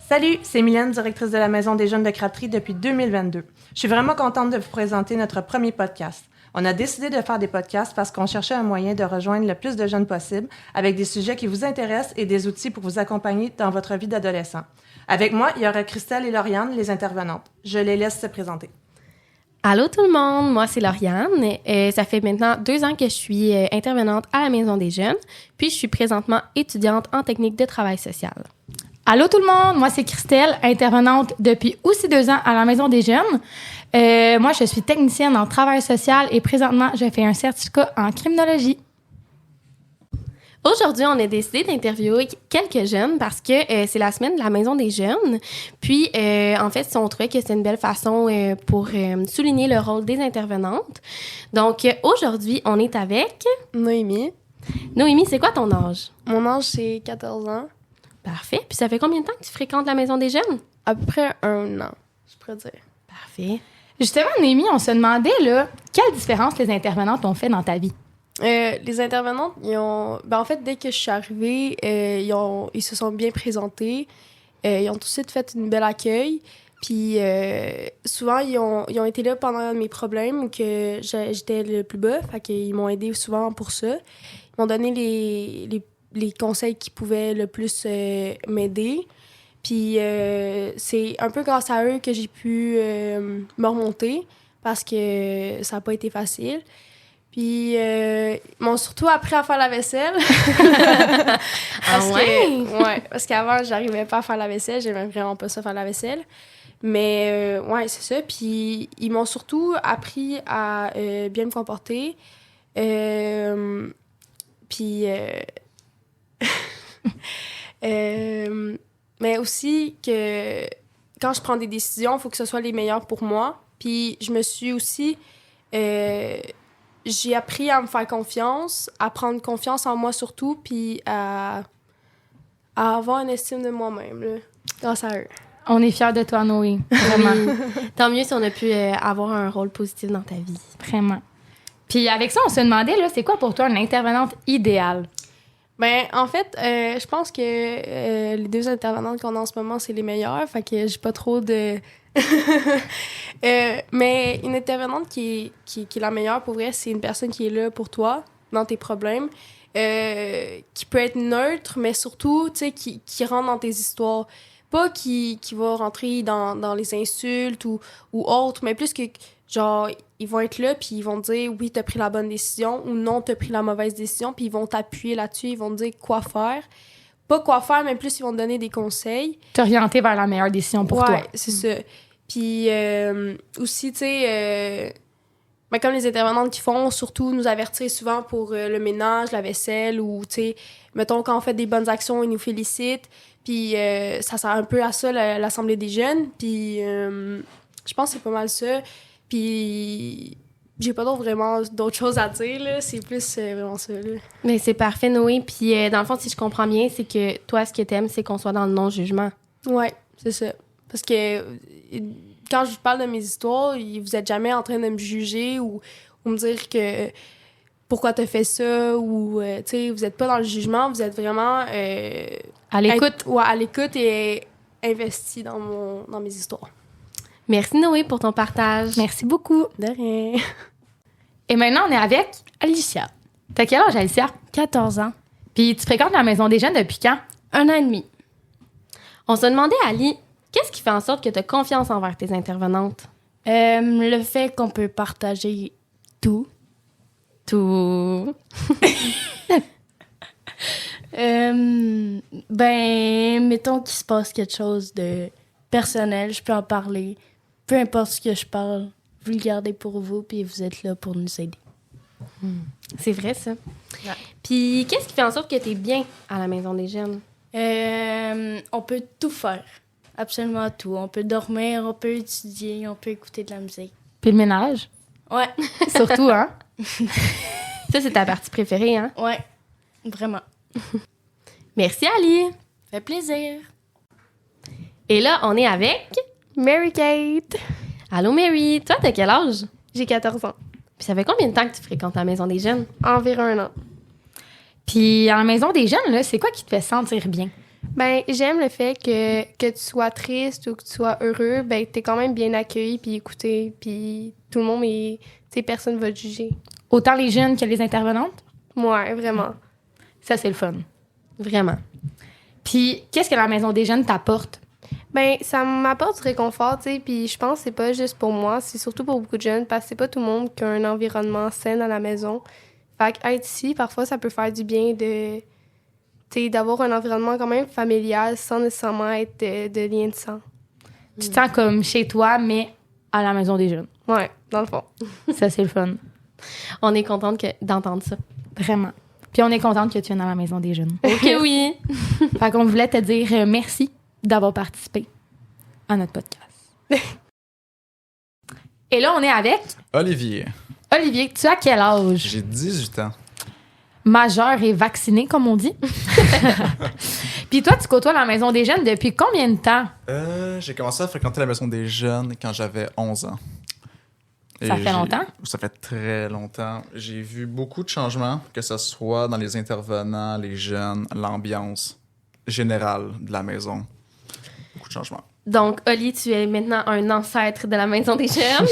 Salut, c'est Mylène, directrice de la Maison des jeunes de Crabtree depuis 2022. Je suis vraiment contente de vous présenter notre premier podcast. On a décidé de faire des podcasts parce qu'on cherchait un moyen de rejoindre le plus de jeunes possible avec des sujets qui vous intéressent et des outils pour vous accompagner dans votre vie d'adolescent. Avec moi, il y aura Christelle et Lauriane, les intervenantes. Je les laisse se présenter. Allô tout le monde, moi c'est Lauriane. Ça fait maintenant 2 ans que je suis intervenante à la Maison des jeunes, puis je suis présentement étudiante en technique de travail social. Allô tout le monde, moi c'est Christelle, intervenante depuis aussi 2 ans à la Maison des jeunes. Moi je suis technicienne en travail social et présentement je fais un certificat en criminologie. Aujourd'hui, on a décidé d'interviewer quelques jeunes parce que c'est la semaine de la Maison des jeunes. Puis, en fait, on trouvait que c'était une belle façon pour souligner le rôle des intervenantes. Donc, aujourd'hui, on est avec... Noémie. Noémie, c'est quoi ton âge? Mon âge, c'est 14 ans. Parfait. Puis, ça fait combien de temps que tu fréquentes la Maison des jeunes? À peu près 1 an, je pourrais dire. Parfait. Justement, Noémie, on se demandait, là, quelle différence les intervenantes ont fait dans ta vie? Les intervenantes, en fait, dès que je suis arrivée, ils se sont bien présentés. Ils ont tout de suite fait une belle accueil. Puis souvent, ils ont été là pendant mes problèmes où que j'étais le plus bas. Fait qu'ils m'ont aidé souvent pour ça. Ils m'ont donné les conseils qui pouvaient le plus m'aider. Puis c'est un peu grâce à eux que j'ai pu me remonter parce que ça n'a pas été facile. Puis, ils m'ont surtout appris à faire la vaisselle. Parce qu'avant, j'arrivais pas à faire la vaisselle. J'aimais vraiment pas ça, faire la vaisselle. Mais, c'est ça. Puis, ils m'ont surtout appris à bien me comporter. Mais aussi que quand je prends des décisions, il faut que ce soit les meilleures pour moi. Puis, je me suis aussi... j'ai appris à me faire confiance, à prendre confiance en moi surtout, puis à avoir une estime de moi-même, là, grâce à eux. On est fiers de toi, Noé. Vraiment. Tant mieux si on a pu avoir un rôle positif dans ta vie. Vraiment. Puis avec ça, on se demandait, là, c'est quoi pour toi une intervenante idéale? Ben, en fait, je pense que les 2 intervenantes qu'on a en ce moment, c'est les meilleures, fait que j'ai pas trop de... mais une intervenante qui est la meilleure pour vrai, c'est une personne qui est là pour toi dans tes problèmes, qui peut être neutre, mais surtout, tu sais, qui rentre dans tes histoires. Pas qui va rentrer dans les insultes ou autres, mais plus que, genre, ils vont être là puis ils vont te dire oui, t'as pris la bonne décision ou non, t'as pris la mauvaise décision, puis ils vont t'appuyer là-dessus, ils vont te dire quoi faire. Pas quoi faire, mais plus ils vont te donner des conseils. T'orienter vers la meilleure décision pour toi. Ouais, c'est ça. Puis aussi, tu sais, comme les intervenantes qui font, surtout nous avertir souvent pour le ménage, la vaisselle, ou, tu sais, mettons, quand on fait des bonnes actions, ils nous félicitent. Puis ça sert un peu à ça, l'Assemblée des jeunes. Puis je pense que c'est pas mal ça. Puis j'ai pas vraiment d'autres choses à dire, là. C'est plus vraiment ça, là. Mais c'est parfait, Noé. Puis dans le fond, si je comprends bien, c'est que toi, ce que t'aimes, c'est qu'on soit dans le non-jugement. Ouais, c'est ça. Parce que quand je vous parle de mes histoires, vous êtes jamais en train de me juger ou me dire que pourquoi t'as fait ça ou, tu sais, vous êtes pas dans le jugement, vous êtes vraiment... à l'écoute. À l'écoute et investi dans mes histoires. Merci, Noé, pour ton partage. Merci beaucoup. De rien. Et maintenant, on est avec Alicia. T'as quel âge, Alicia? 14 ans. Puis tu fréquentes la Maison des jeunes depuis quand? 1 an et demi. On se demandait, Ali, qu'est-ce qui fait en sorte que tu as confiance envers tes intervenantes? Le fait qu'on peut partager tout. Tout. Mettons qu'il se passe quelque chose de personnel, je peux en parler. Peu importe ce que je parle, vous le gardez pour vous, puis vous êtes là pour nous aider. C'est vrai, ça. Ouais. Puis, qu'est-ce qui fait en sorte que tu es bien à la Maison des jeunes? On peut tout faire. Absolument tout. On peut dormir, on peut étudier, on peut écouter de la musique. Puis le ménage? Ouais. Surtout, hein? Ça, c'est ta partie préférée, hein? Ouais, vraiment. Merci, Ali. Fait plaisir. Et là, on est avec... Mary-Kate. Allô, Mary. Toi, t'as quel âge? J'ai 14 ans. Puis ça fait combien de temps que tu fréquentes la Maison des jeunes? Environ 1 an. Puis à la Maison des jeunes, là, c'est quoi qui te fait sentir bien? Ben, j'aime le fait que tu sois triste ou que tu sois heureux, ben, t'es quand même bien accueilli puis écouté, puis tout le monde est... Tu sais, personne va te juger. Autant les jeunes que les intervenantes? Ouais, vraiment. Ça, c'est le fun. Vraiment. Puis, qu'est-ce que la Maison des jeunes t'apporte? Ben, ça m'apporte du réconfort, tu sais, puis je pense que c'est pas juste pour moi, c'est surtout pour beaucoup de jeunes, parce que c'est pas tout le monde qui a un environnement sain à la maison. Fait qu'être ici, parfois, ça peut faire du bien de... Tu sais, d'avoir un environnement quand même familial sans nécessairement être de lien de sang. Tu te sens comme chez toi, mais à la Maison des jeunes. Ouais, dans le fond. Ça, c'est le fun. On est contente d'entendre ça. Vraiment. Puis on est contente que tu viennes à la Maison des jeunes. OK, oui. Fait qu'on voulait te dire merci d'avoir participé à notre podcast. Et là, on est avec Olivier, Olivier. Tu as quel âge? j'ai 18 ans. Majeur et vacciné, comme on dit. Puis toi, tu côtoies la Maison des jeunes depuis combien de temps? J'ai commencé à fréquenter la maison des jeunes quand j'avais 11 ans. Ça fait longtemps? Ça fait très longtemps. J'ai vu beaucoup de changements, que ce soit dans les intervenants, les jeunes, l'ambiance générale de la maison. Beaucoup de changements. Donc, Oli, tu es maintenant un ancêtre de la Maison des Jeunes.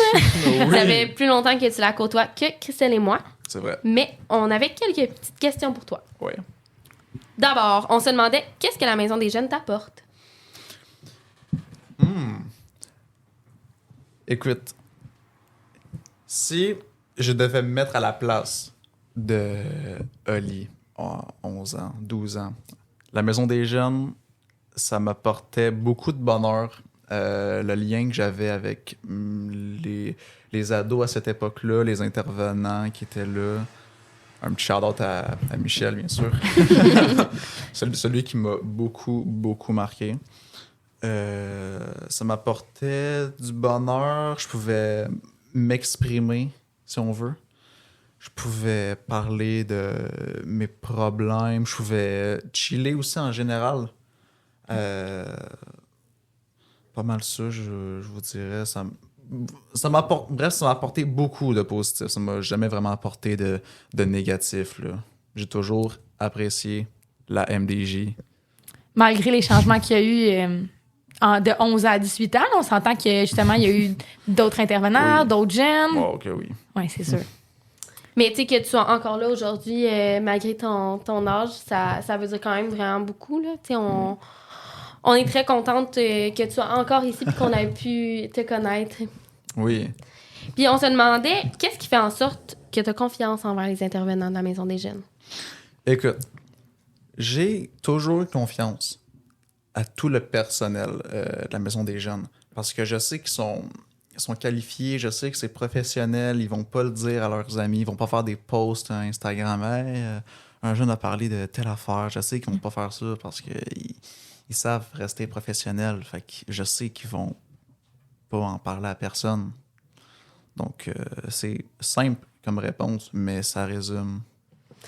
Ça fait plus longtemps que tu la côtoies que Christelle et moi. C'est vrai. Mais on avait quelques petites questions pour toi. Oui. D'abord, on se demandait qu'est-ce que la Maison des Jeunes t'apporte? Écoute, si je devais me mettre à la place de Oli, 11 ans, 12 ans, la maison des jeunes, ça m'apportait beaucoup de bonheur. Le lien que j'avais avec les ados à cette époque-là, les intervenants qui étaient là. Un petit shout-out à Michel, bien sûr. celui qui m'a beaucoup, beaucoup marqué. Ça m'apportait du bonheur. Je pouvais m'exprimer, si on veut. Je pouvais parler de mes problèmes. Je pouvais chiller aussi en général. Pas mal ça, je vous dirais. Ça m'a apporté beaucoup de positif. Ça m'a jamais vraiment apporté de négatif, là. J'ai toujours apprécié la MDJ. Malgré les changements qu'il y a eu de 11 à 18 ans, là, on s'entend que justement, il y a eu d'autres intervenants, Oui. d'autres jeunes. Oh, OK, oui. Oui, c'est sûr. Mais tu sais, que tu sois encore là aujourd'hui, malgré ton âge, ça veut dire quand même vraiment beaucoup, là. Tu sais, on est très contente que tu sois encore ici et qu'on ait pu te connaître. Oui. Puis on se demandait, qu'est-ce qui fait en sorte que tu as confiance envers les intervenants de la Maison des Jeunes? Écoute, j'ai toujours eu confiance à tout le personnel de la Maison des Jeunes parce que je sais qu'ils sont qualifiés, je sais que c'est professionnel, ils vont pas le dire à leurs amis, ils vont pas faire des posts à Instagram. Hey, un jeune a parlé de telle affaire, je sais qu'ils vont pas faire ça parce qu'ils savent rester professionnels. Fait que je sais qu'ils vont pas en parler à personne. Donc, c'est simple comme réponse, mais ça résume.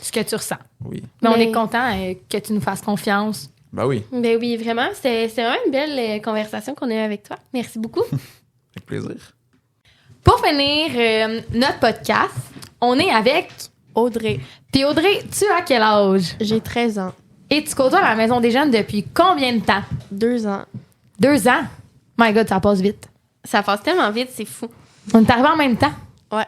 Ce que tu ressens. Oui. Mais on Mais- est content que tu nous fasses confiance. Ben oui, Ben oui, vraiment, c'est vraiment une belle conversation qu'on a eue avec toi. Merci beaucoup. avec plaisir. Pour finir notre podcast, on est avec Audrey, Puis Audrey, tu as quel âge? j'ai 13 ans. Et tu côtoies la Maison des jeunes depuis combien de temps? 2 ans. 2 ans? My God, ça passe vite. Ça passe tellement vite, c'est fou. On est arrivés en même temps. Ouais.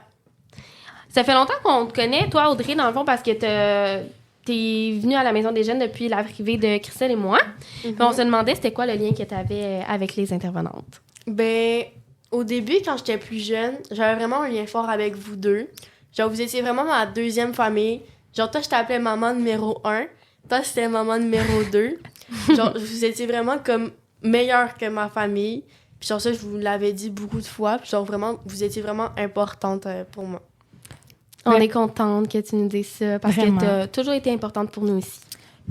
Ça fait longtemps qu'on te connaît, toi, Audrey, dans le fond, parce que t'es venue à la Maison des Jeunes depuis l'arrivée de Christelle et moi. Puis on se demandait c'était quoi le lien que tu avais avec les intervenantes. Ben, au début, quand j'étais plus jeune, j'avais vraiment un lien fort avec vous deux. Genre, vous étiez vraiment ma deuxième famille. Genre, toi, je t'appelais maman numéro 1. Toi, c'était maman numéro 2. Genre, vous étiez vraiment comme meilleure que ma famille. Puis genre ça, je vous l'avais dit beaucoup de fois. Puis genre, vraiment, vous étiez vraiment importante pour moi. On Ouais. est contente que tu nous dises ça, parce Vraiment. que tu as toujours été importante pour nous aussi.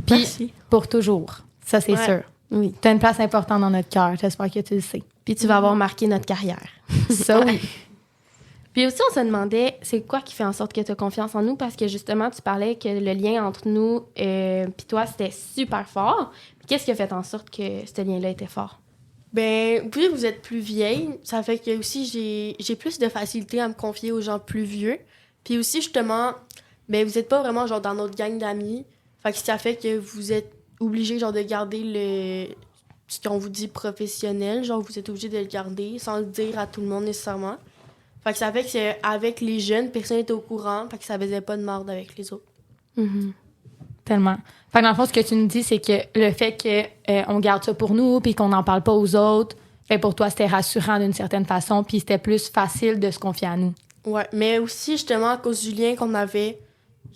Puis Merci. pour toujours. Ça, c'est Ouais. sûr. Oui. Tu as une place importante dans notre cœur. J'espère que tu le sais. Puis tu vas avoir marqué notre carrière. Ça, oui. Puis aussi, on se demandait, c'est quoi qui fait en sorte que tu as confiance en nous? Parce que justement, tu parlais que le lien entre nous puis toi, c'était super fort. Puis qu'est-ce qui a fait en sorte que ce lien-là était fort? Ben, puis vous êtes plus vieille, ça fait que aussi j'ai plus de facilité à me confier aux gens plus vieux. Puis aussi, justement, ben, vous êtes pas vraiment genre dans notre gang d'amis. Fait que ça fait que vous êtes obligé, genre, de garder ce qu'on vous dit professionnel. Genre, vous êtes obligé de le garder sans le dire à tout le monde nécessairement. Fait que ça fait que avec les jeunes, personne n'était au courant. Fait que ça faisait pas de marde avec les autres. Mhm. Tellement. Fait que dans le fond, ce que tu nous dis, c'est que le fait qu'on garde ça pour nous puis qu'on n'en parle pas aux autres, fait pour toi, c'était rassurant d'une certaine façon puis c'était plus facile de se confier à nous. Ouais, mais aussi, justement, à cause du lien qu'on avait,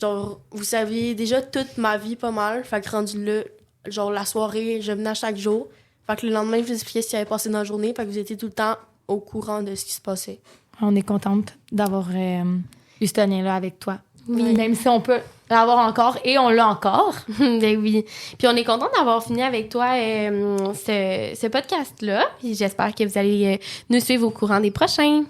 genre, vous saviez déjà toute ma vie pas mal. Fait que rendu là, genre, la soirée, je venais à chaque jour. Fait que le lendemain, je vous expliquais ce qui avait passé dans la journée. Fait que vous étiez tout le temps au courant de ce qui se passait. On est contente d'avoir eu ce lien-là avec toi. Oui. Même si on peut l'avoir encore et on l'a encore. Ben oui. Puis on est content d'avoir fini avec toi ce podcast-là. Puis j'espère que vous allez nous suivre au courant des prochains.